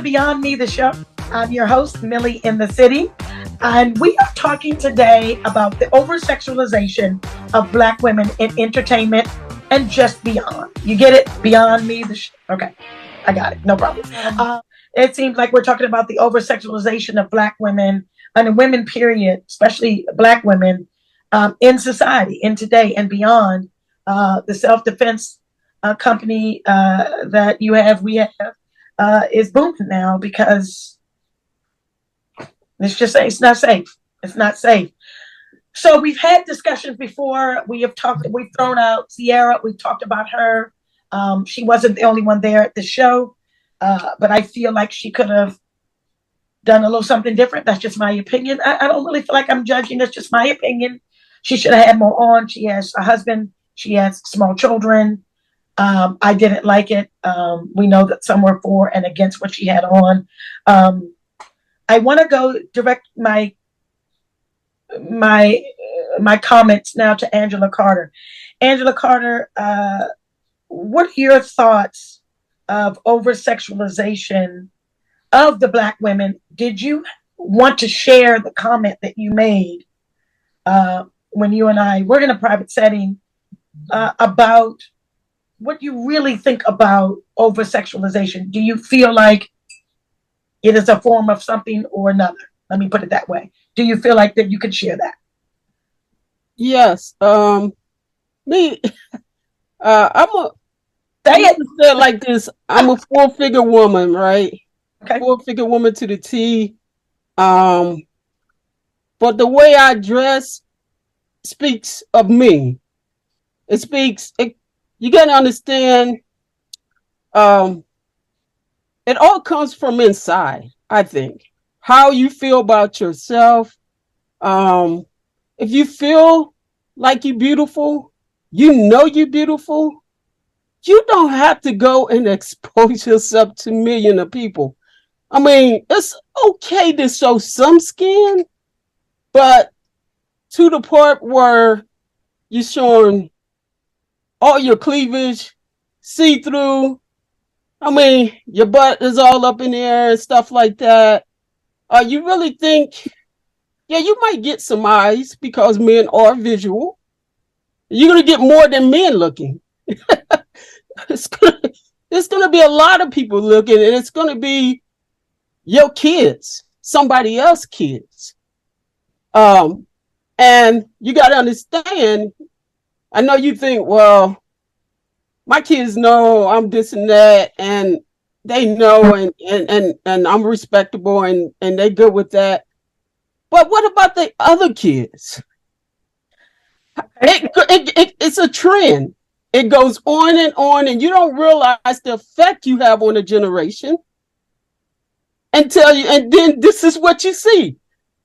Beyond Me, the show. I'm your host, Millie in the City. And we are talking today about the oversexualization of Black women in entertainment and just beyond. You get it? Beyond Me, the show. Okay, I got it. No problem. It seems like we're talking about the oversexualization of Black women and women, period, especially Black women in society, in today and beyond. The self-defense company that we have, is booming now because it's not safe. It's not safe. So we've had discussions before. We've thrown out Sierra. We've talked about her. She wasn't the only one there at the show, but I feel like she could have done a little something different. That's just my opinion. I don't really feel like I'm judging. That's just my opinion. She should have had more on. She has a husband. She has small children. I didn't like it. We know that some were for and against what she had on. I want to go direct my comments now to Angela Carter. Angela Carter, what are your thoughts of over-sexualization of the Black women? Did you want to share the comment that you made when you and I were in a private setting about what you really think about over-sexualization? Do you feel like it is a form of something or another? Let me put it that way. Do you feel like that you could share that? Yes. I'm a Say it. Say it like this. I'm a four-figure woman, right? Okay. Four-figure woman to the T. But the way I dress speaks of me. You got to understand, it all comes from inside, I think. How you feel about yourself. If you feel like you're beautiful, you know you're beautiful, you don't have to go and expose yourself to millions of people. I mean, it's okay to show some skin, but to the part where you're showing all your cleavage, see-through. I mean, your butt is all up in the air and stuff like that. You really think, yeah, you might get some eyes because men are visual. You're going to get more than men looking. It's gonna be a lot of people looking, and it's going to be your kids, somebody else's kids. And you got to understand, I know you think, well, my kids know I'm this and that, and they know, and I'm respectable, and they good with that. But what about the other kids? It's a trend. It goes on, and you don't realize the effect you have on a generation and then this is what you see.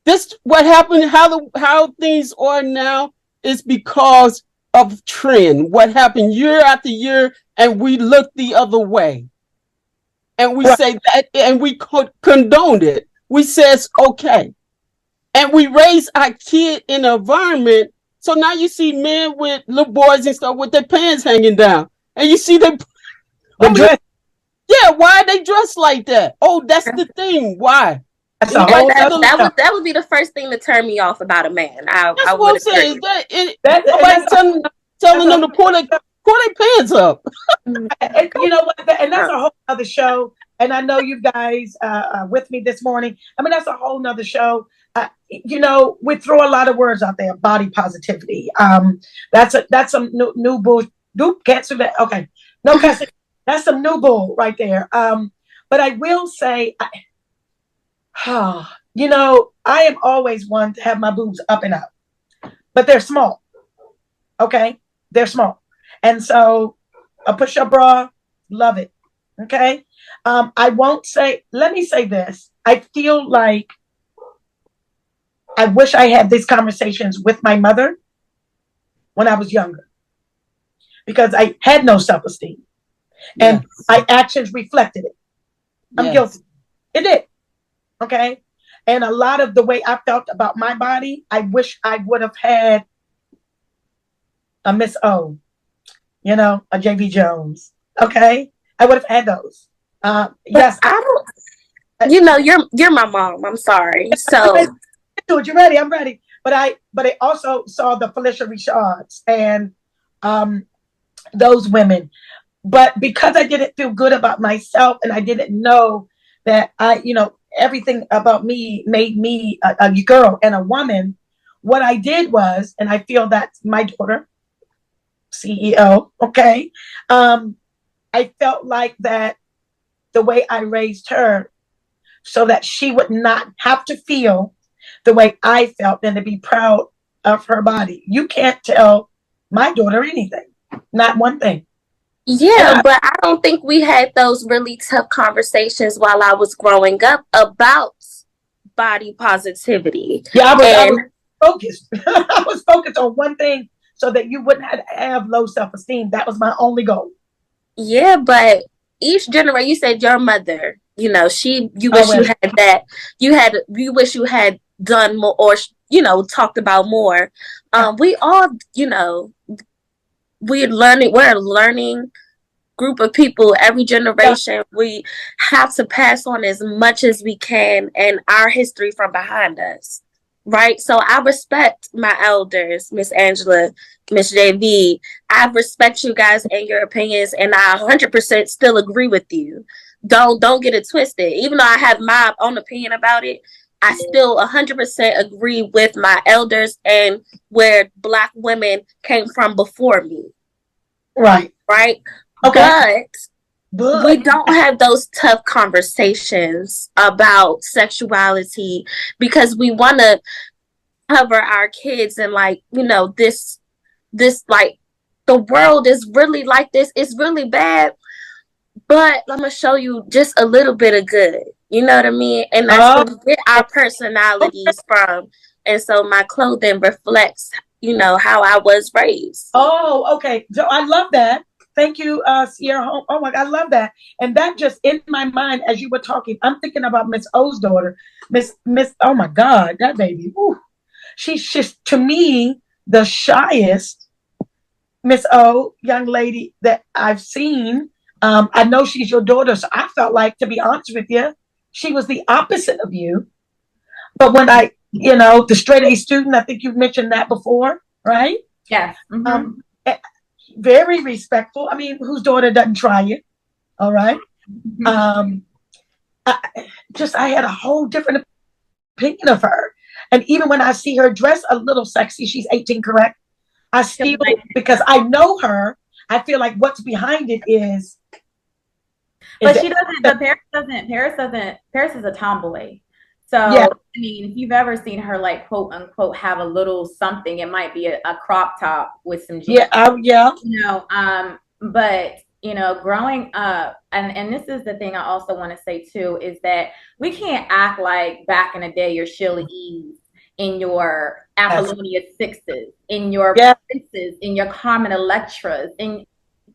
This what happened, how things are now is because of trend. What happened year after year, and we look the other way. And we say that, and we condone it. We say it's okay. And we raise our kid in an environment. So now you see men with little boys and stuff with their pants hanging down. And you see them. Dress. Yeah, why are they dressed like that? Oh, that's the thing. Why? That would be the first thing to turn me off about a man. That's what I'm saying. Nobody's telling them to pull their pants up. And you know what? And that's a whole other show. And I know you guys with me this morning. I mean, that's a whole nother show. We throw a lot of words out there. Body positivity. That's some new bull. Can't say that. Okay, no cussing. That's some new bull right there. But I will say, I am always one to have my boobs up and up, but they're small. Okay, they're small, and so a push-up bra, love it. Okay, I won't say. Let me say this. I feel like I wish I had these conversations with my mother when I was younger, because I had no self-esteem, and my actions reflected it. I'm guilty. It did. Okay. And a lot of the way I felt about my body, I wish I would have had a Miss O, a JV Jones. Okay. I would have had those. Yes. You know, you're my mom. I'm sorry. So You ready? I'm ready. But I also saw the Felicia Richards and um those women. But because I didn't feel good about myself and I didn't know that everything about me made me a girl and a woman, what I did was, and I feel that's my daughter, CEO, okay? Um, I felt like that the way I raised her so that she would not have to feel the way I felt and to be proud of her body. You can't tell my daughter anything, not one thing. yeah, but I don't think we had those really tough conversations while I was growing up about body positivity. Yeah, I was focused. I was focused on one thing so that you wouldn't have low self-esteem. That was my only goal. Yeah, but each generation, you said your mother, you know, you wish you had that, you wish you had done more or, talked about more. We all, we're a learning group of people. Every generation, we have to pass on as much as we can and our history from behind us. Right. So I respect my elders, Miss Angela, Miss JV. I respect you guys and your opinions, and I 100% still agree with you. Don't get it twisted. Even though I have my own opinion about it, I still 100% agree with my elders and where Black women came from before me. Right. Right. Okay. But we don't have those tough conversations about sexuality because we want to cover our kids and this like the world is really like this. It's really bad, but I'm gonna show you just a little bit of good. You know what I mean? And that's where we get our personalities from. And so my clothing reflects, how I was raised. Oh, okay. So I love that. Thank you, Sierra. Oh my God, I love that. And that just in my mind as you were talking, I'm thinking about Miss O's daughter, Miss. Oh my God, that baby. Whew. She's just to me the shyest Miss O young lady that I've seen. I know she's your daughter, so I felt like, to be honest with you, she was the opposite of you. But when the straight A student, I think you've mentioned that before, right? Yes. Mm-hmm. Very respectful. I mean, whose daughter doesn't try it? All right. Mm-hmm. I had a whole different opinion of her. And even when I see her dress a little sexy, she's 18, correct? I still, because I know her, I feel like what's behind it is. But she doesn't, but Paris is a tomboy. So, yeah. I mean, if you've ever seen her, like, quote unquote, have a little something, it might be a crop top with some jeans. Yeah. But, growing up, and this is the thing I also want to say, too, is that we can't act like back in the day your Sheila Eves, in your Apollonia Sixes, in your Princes, in your Carmen Electras, in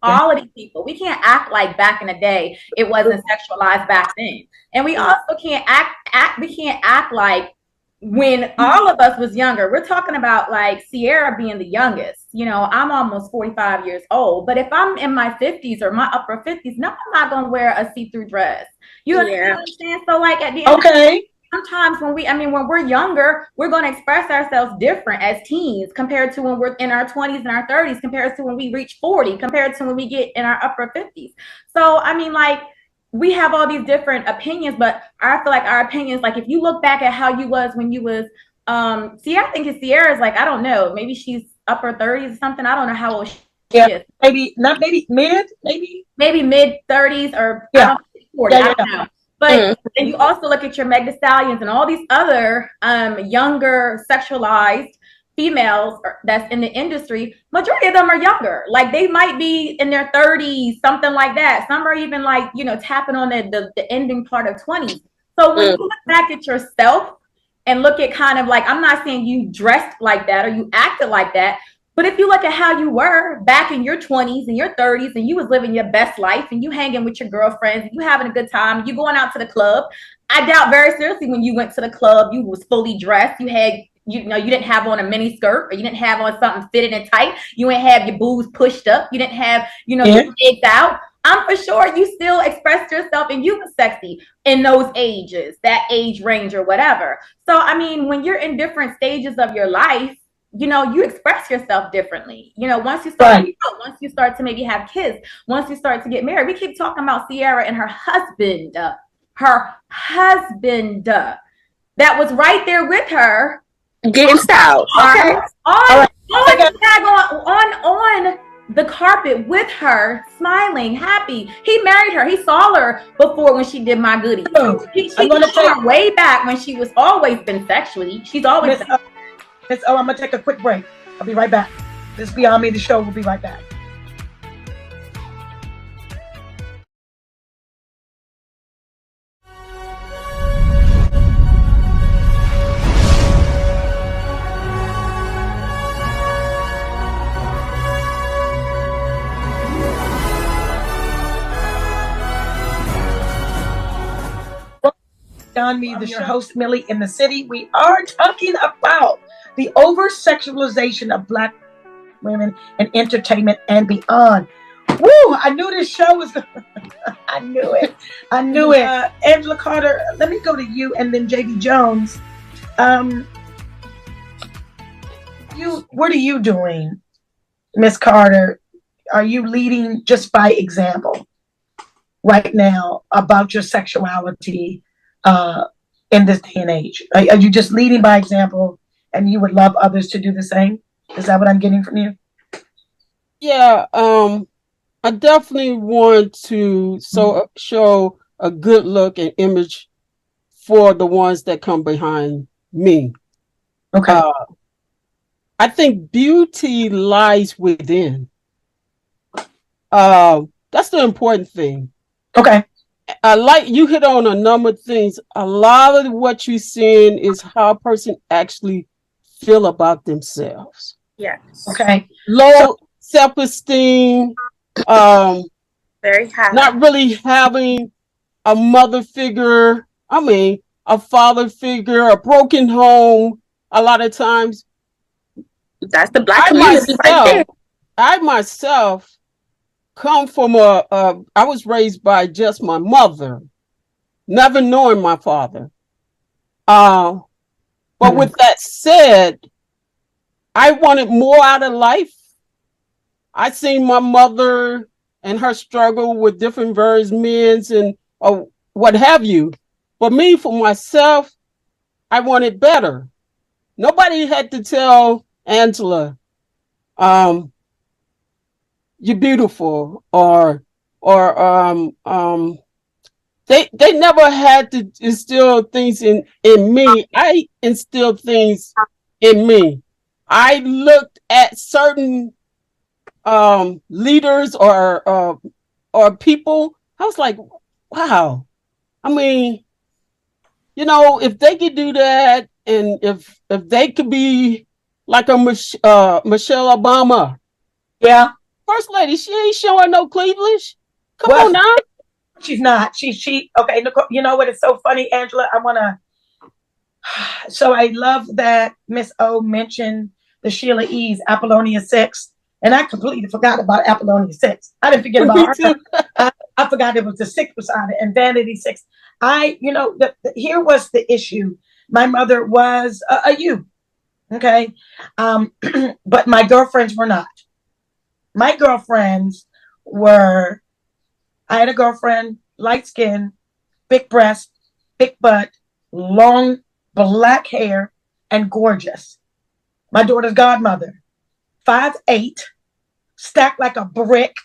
all of these people. We can't act like back in the day it wasn't sexualized back then. And we also can't act like when all of us was younger. We're talking about like Sierra being the youngest. I'm almost 45 years old, but if I'm in my 50s or my upper 50s, no, I'm not going to wear a see-through dress. You understand? So like at the end sometimes when we're younger, we're going to express ourselves different as teens compared to when we're in our 20s and our 30s, compared to when we reach 40, compared to when we get in our upper 50s. So, we have all these different opinions, but I feel like our opinions, like if you look back at how you was when you was, I think Sierra's like, I don't know, maybe she's upper 30s or something. I don't know how old she is. Maybe mid 30s or 40. I don't know. But and you also look at your Meg Thee Stallions and all these other younger sexualized females that's in the industry. Majority of them are younger. Like they might be in their 30s, something like that. Some are even like, tapping on the ending part of 20s. So when you look back at yourself and look at kind of like, I'm not saying you dressed like that or you acted like that, but if you look at how you were back in your 20s and your 30s and you was living your best life and you hanging with your girlfriends and you having a good time, you going out to the club, I doubt very seriously when you went to the club, you was fully dressed. You had, you didn't have on a mini skirt or you didn't have on something fitted and tight. You didn't have your boobs pushed up. You didn't have, your legs out. I'm for sure you still expressed yourself and you were sexy in those ages, that age range or whatever. So, I mean, when you're in different stages of your life, you express yourself differently. Once you start, Right. once you start to maybe have kids, once you start to get married, we keep talking about Sierra and her husband, that was right there with her, Getting styles. Okay. on the carpet with her, smiling, happy. He married her. He saw her before when she did My Goodies. He I'm gonna saw her way back when she was always been sexually. She's always Miss O, I'm gonna take a quick break. I'll be right back. This is Beyond Me, the show. We'll be right back. Beyond Me, the show. Host Millie in the city. We are talking about the over-sexualization of Black women in entertainment and beyond. Woo! I knew this show was. I knew it. I knew it. Angela Carter, let me go to you, and then JB Jones. What are you doing, Miss Carter? Are you leading just by example right now about your sexuality in this day and age? Are you just leading by example, and you would love others to do the same? Is that what I'm getting from you? Yeah, I definitely want to show a good look and image for the ones that come behind me. Okay. I think beauty lies within. That's the important thing. Okay. Like you hit on a number of things. A lot of what you're seeing is how a person actually feel about themselves. Yes. Okay. Low self-esteem, very high. not really having a mother figure, a father figure, a broken home. A lot of times, that's the Black community right there. I myself come from I was raised by just my mother, never knowing my father. But with that said, I wanted more out of life. I seen my mother and her struggle with different various men and what have you. But me, for myself, I wanted better. Nobody had to tell Angela, you're beautiful, or they never had to instill things in me. I instilled things in me. I looked at certain leaders or people. I was like, wow. I mean, if they could do that, and if they could be like a Michelle Obama, yeah, First Lady, she ain't showing no cleavage. Come on now. She's not. She. Okay, Nicole, you know what? It's so funny, Angela. I wanna. So I love that Miss O mentioned the Sheila E's Apollonia 6. And I completely forgot about Apollonia 6. I didn't forget about her. I forgot it was the 6 beside it and Vanity 6. Here was the issue. My mother was a youth, okay? But my girlfriends were not. My girlfriends were, I had a girlfriend, light skin, big breast, big butt, long black hair, and gorgeous. My daughter's godmother. 5'8", stacked like a brick.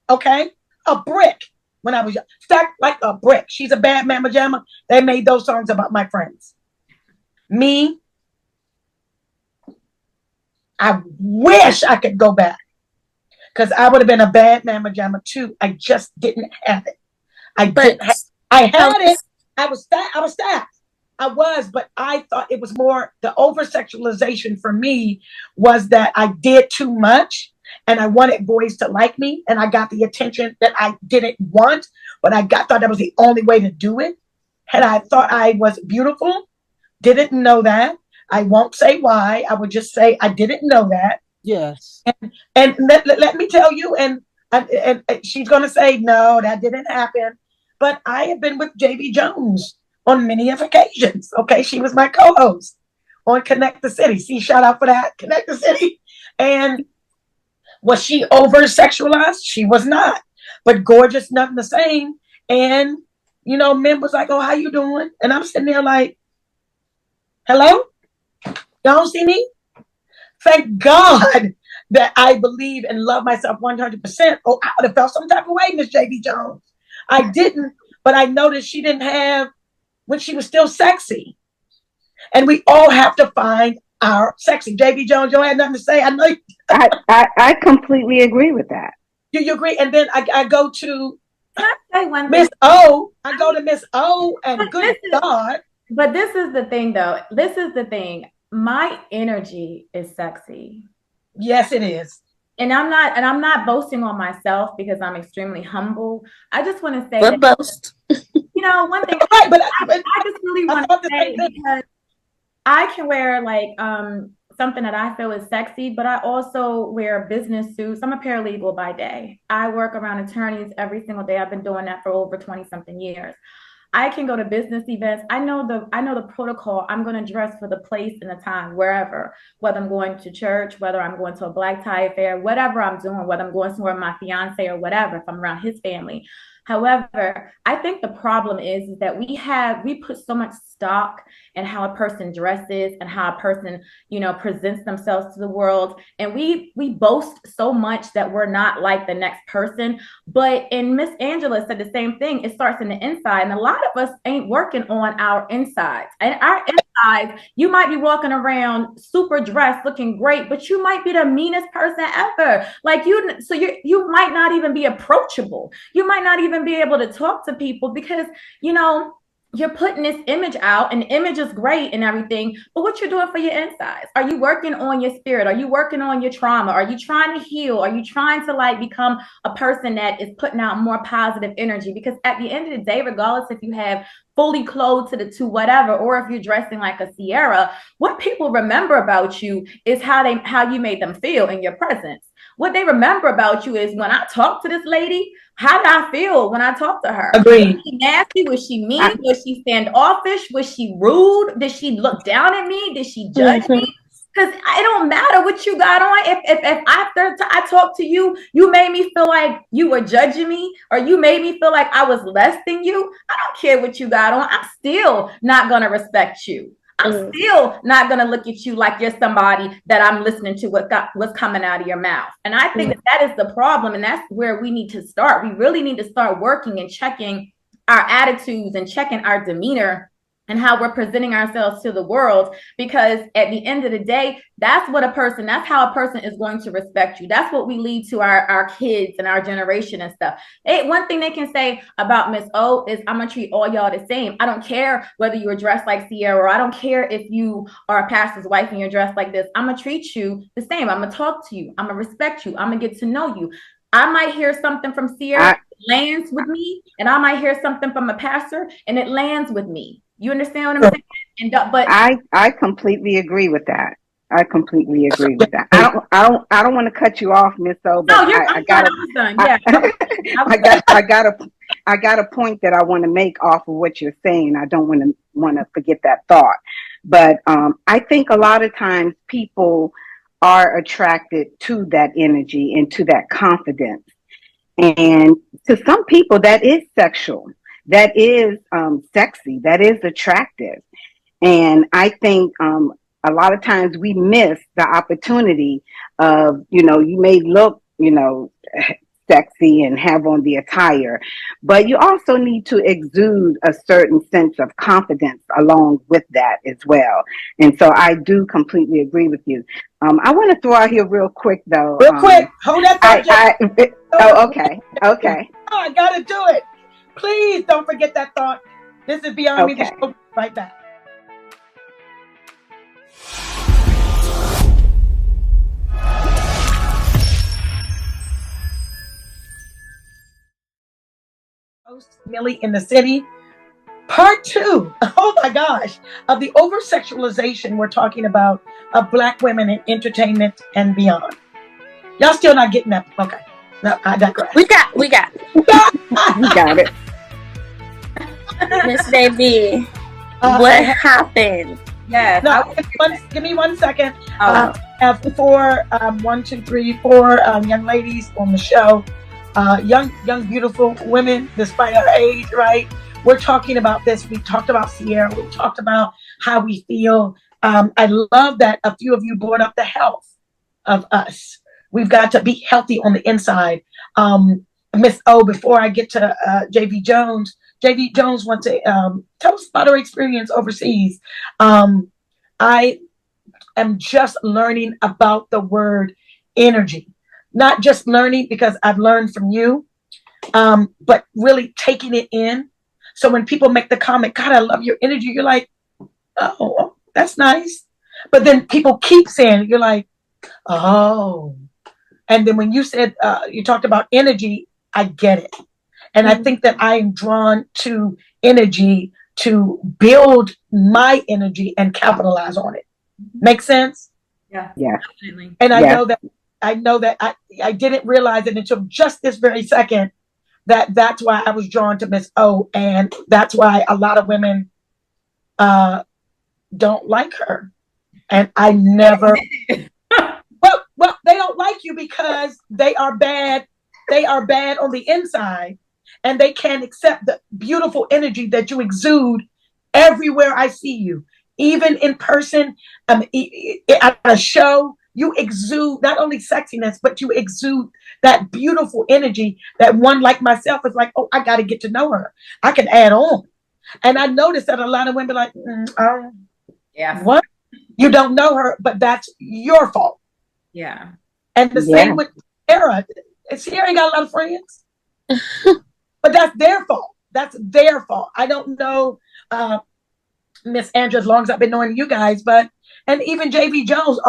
Okay? A brick when I was young. Stacked like a brick. She's a bad mama jamma. They made those songs about my friends. Me, I wish I could go back. Because I would have been a bad mama jamma too. I just didn't have it. I had it. I was stacked. I was, but I thought it was more the over-sexualization for me was that I did too much and I wanted boys to like me and I got the attention that I didn't want, but thought that was the only way to do it. And I thought I was beautiful, didn't know that. I won't say why. I would just say I didn't know that. Yes. And let me tell you, and And she's going to say, no, that didn't happen. But I have been with JB Jones on many of occasions. Okay. She was my co host on Connect the City. See, shout out for that. Connect the City. And was she over sexualized? She was not. But gorgeous, nothing the same. And, men was like, oh, how you doing? And I'm sitting there like, hello? Y'all don't see me? Thank God that I believe and love myself 100%. Oh, I would have felt some type of way, Miss JB Jones. I didn't, but I noticed she didn't have when she was still sexy. And we all have to find our sexy. JB Jones, you don't have nothing to say. I know you. I completely agree with that. You agree? And then I go to Can I say one Miss thing? O. I go to Miss O, and But good God. But this is the thing, though. This is the thing. My energy is sexy. Yes, it is. And I'm not boasting on myself because I'm extremely humble. I just want to say But that, boast. But one thing I just really want to say, because I can wear like something that I feel is sexy, but I also wear business suits. I'm a paralegal by day. I work around attorneys every single day. I've been doing that for over 20 something years. I can go to business events. I know the protocol. I'm going to dress for the place and the time, wherever, whether I'm going to church, whether I'm going to a black tie affair, whatever I'm doing, whether I'm going somewhere with my fiance or whatever, if I'm around his family. However, I think the problem is that we put so much stock in how a person dresses and how a person, presents themselves to the world. And we boast so much that we're not like the next person. But and Miss Angela said the same thing. It starts in the inside. And a lot of us ain't working on our insides. And our insides, you might be walking around super dressed, looking great, but you might be the meanest person ever. Like you might not even be approachable. You might not even be able to talk to people because, you're putting this image out, and the image is great and everything, but what you're doing for your insides? Are you working on your spirit? Are you working on your trauma? Are you trying to heal? Are you trying to like become a person that is putting out more positive energy? Because at the end of the day, regardless if you have fully clothed to whatever, or if you're dressing like a Sierra, what people remember about you is how you made them feel in your presence. What they remember about you is when I talk to this lady, how did I feel when I talked to her? Agreed. Was she nasty? Was she mean? Was she standoffish? Was she rude? Did she look down at me? Did she judge me? Because it don't matter what you got on. If after I talked to you, you made me feel like you were judging me, or you made me feel like I was less than you, I don't care what you got on. I'm still not gonna respect you. I'm still not going to look at you like you're somebody that I'm listening to what's coming out of your mouth. And I think that is the problem. And that's where we need to start. We really need to start working and checking our attitudes and checking our demeanor and how we're presenting ourselves to the world. Because at the end of the day, that's how a person is going to respect you. That's what we lead to our kids and our generation and stuff. One thing they can say about Miss O is, I'm going to treat all y'all the same. I don't care whether you are dressed like Sierra, or I don't care if you are a pastor's wife and you're dressed like this. I'm going to treat you the same. I'm going to talk to you. I'm going to respect you. I'm going to get to know you. I might hear something from Sierra, it lands with me, and I might hear something from a pastor, and it lands with me. You understand what I'm saying? But I completely agree with that. I completely agree with that. I don't want to cut you off, Miss O, but no, I was done. Yeah, I got a point that I want to make off of what you're saying. I don't want to forget that thought. But I think a lot of times people are attracted to that energy and to that confidence. And to some people, that is sexual. That is sexy. That is attractive. And I think a lot of times we miss the opportunity of, you may look, sexy and have on the attire, but you also need to exude a certain sense of confidence along with that as well. And so I do completely agree with you. I want to throw out here real quick, though. Real quick, hold that thought. Okay. Oh, I got to do it. Please don't forget that thought. This is Beyond Me, the show. Right back. Host Millie in the City, part 2. Oh my gosh, of the oversexualization we're talking about of Black women in entertainment and beyond. Y'all still not getting that? Okay. No, I digress. We got You got it. Miss Davy. Uh, What I have, happened? Yes. no, give me 1 second. Oh. I have four young ladies on the show. Young, beautiful women, despite our age, right? We're talking about this. We talked about Sierra. We talked about how we feel. I love that a few of you brought up the health of us. We've got to be healthy on the inside. Miss O, before I get to JV Jones, JV Jones wants to tell us about her experience overseas. I am just learning about the word energy. Not just learning because I've learned from you, but really taking it in. So when people make the comment, God, I love your energy, you're like, oh, that's nice. But then people keep saying it, you're like, oh. And then when you said, you talked about energy, I get it. And I think that I am drawn to energy to build my energy and capitalize on it. Make sense? Yeah. Definitely. And I know that I didn't realize it until just this very second that's why I was drawn to Miss O, and that's why a lot of women don't like her. And I never well, they don't like you because they are bad. They are bad on the inside, and they can't accept the beautiful energy that you exude everywhere I see you. Even in person, at a show, you exude not only sexiness, but you exude that beautiful energy that one like myself is like, oh, I got to get to know her. I can add on. And I noticed that a lot of women are like, Yeah. what? You don't know her, but that's your fault. Yeah. And the same with Sierra. Sierra ain't got a lot of friends. But that's their fault. That's their fault. I don't know Miss Andrew as long as I've been knowing you guys, and even JV Jones,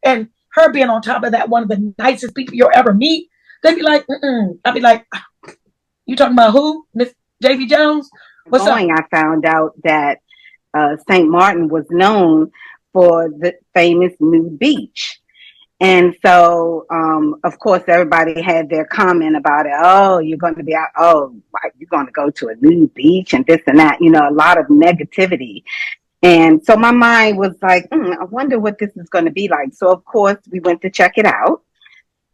and her being on top of that, one of the nicest people you'll ever meet. They'd be like, I'd be like, you talking about who? Miss JV Jones? What's up? I found out that St. Martin was known for the famous nude beach. And so, of course, everybody had their comment about it. Oh, you're going to be out. Oh, you're going to go to a nude beach and this and that. A lot of negativity. And so my mind was like, I wonder what this is going to be like. So, of course, we went to check it out.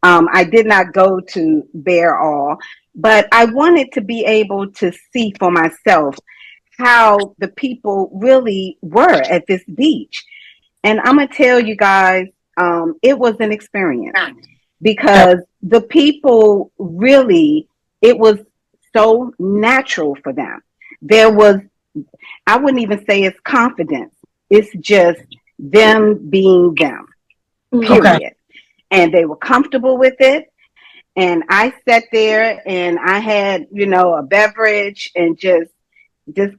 I did not go to Bear All, but I wanted to be able to see for myself how the people really were at this beach. And I'm going to tell you guys, it was an experience because the people really, it was so natural for them. There was, I wouldn't even say it's confidence. It's just them being them, period. Okay. And they were comfortable with it. And I sat there and I had, a beverage and just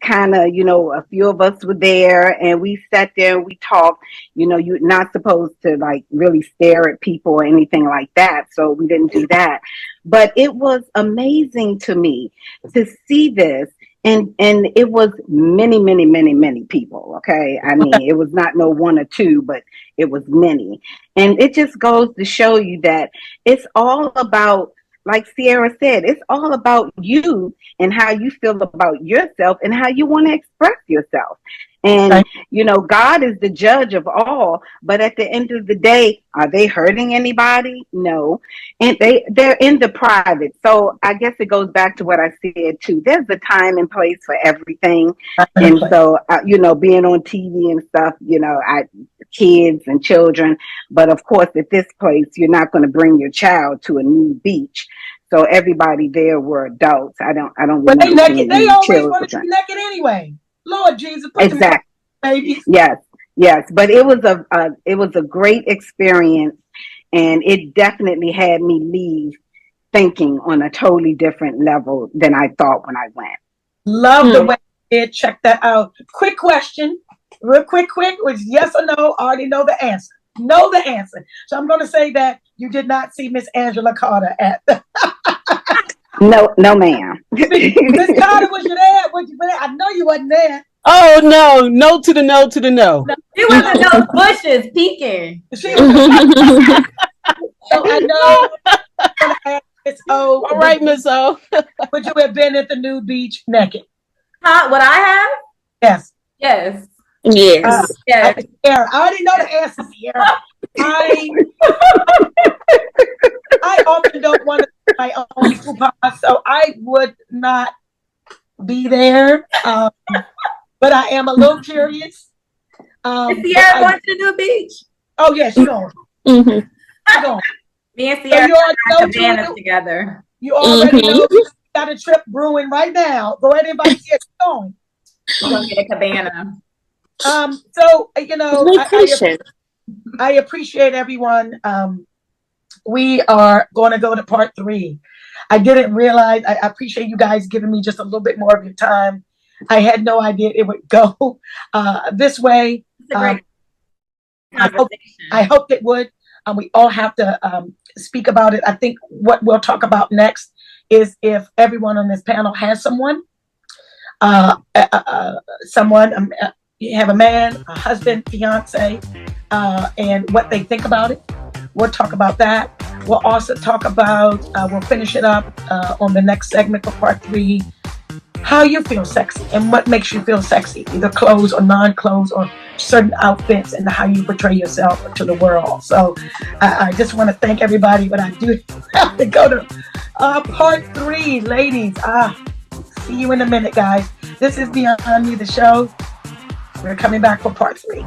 kind of, a few of us were there and we sat there and we talked. You're not supposed to like really stare at people or anything like that. So we didn't do that. But it was amazing to me to see this. And it was many, many, many, many people. Okay. I mean, it was not no one or two, but it was many. And it just goes to show you that it's all about, like Sierra said, it's all about you and how you feel about yourself and how you want to express yourself. And, God is the judge of all. But at the end of the day, are they hurting anybody? No. And they're in the private. So I guess it goes back to what I said, too. There's a time and place for everything. And so, being on TV and stuff, kids and children. But of course, at this place, you're not going to bring your child to a new beach. So everybody there were adults. I don't. But they naked. They always want to be naked anyway. Lord Jesus, exactly. Babies. Yes. But it was a great experience, and it definitely had me leave thinking on a totally different level than I thought when I went. Love the way you did. Check that out. Quick question, real quick, was yes or no? I already know the answer. Know the answer. So I'm going to say that you did not see Miss Angela Carter at the. No, ma'am. Miss Carter, was you there? I know you wasn't there. Oh no! No to the no to the no. She was in those bushes peeking. So I know I'm going to O. All right, Miss O. Would you have been at the nude beach naked? Huh? What I have? Yes. Yes. Yes. Yes. Sierra, I already know the answer, Sierra. I often don't want to be my own coupon, so I would not be there. But I am a little curious. Is Sierra going to the new beach? Oh yeah, she going. Mm-hmm. She going. Me and Sierra you already know cabanas together. You already know you got a trip brewing right now. Go ahead and invite Sierra. Going. We're gonna get a cabana. So you know, Vacation. I appreciate everyone. We are going to go to part 3. I didn't realize. I appreciate you guys giving me just a little bit more of your time. I had no idea it would go this way. It's a great I hope it would. We all have to speak about it. I think what we'll talk about next is if everyone on this panel has someone, you have a man, a husband, fiance, and what they think about it. We'll talk about that. We'll also talk about, we'll finish it up on the next segment for part 3, how you feel sexy and what makes you feel sexy, either clothes or non-clothes or certain outfits, and how you portray yourself to the world. So I just want to thank everybody, but I do have to go to part 3, ladies. See you in a minute, guys. This is Beyond Me, the show. We're coming back for part 3.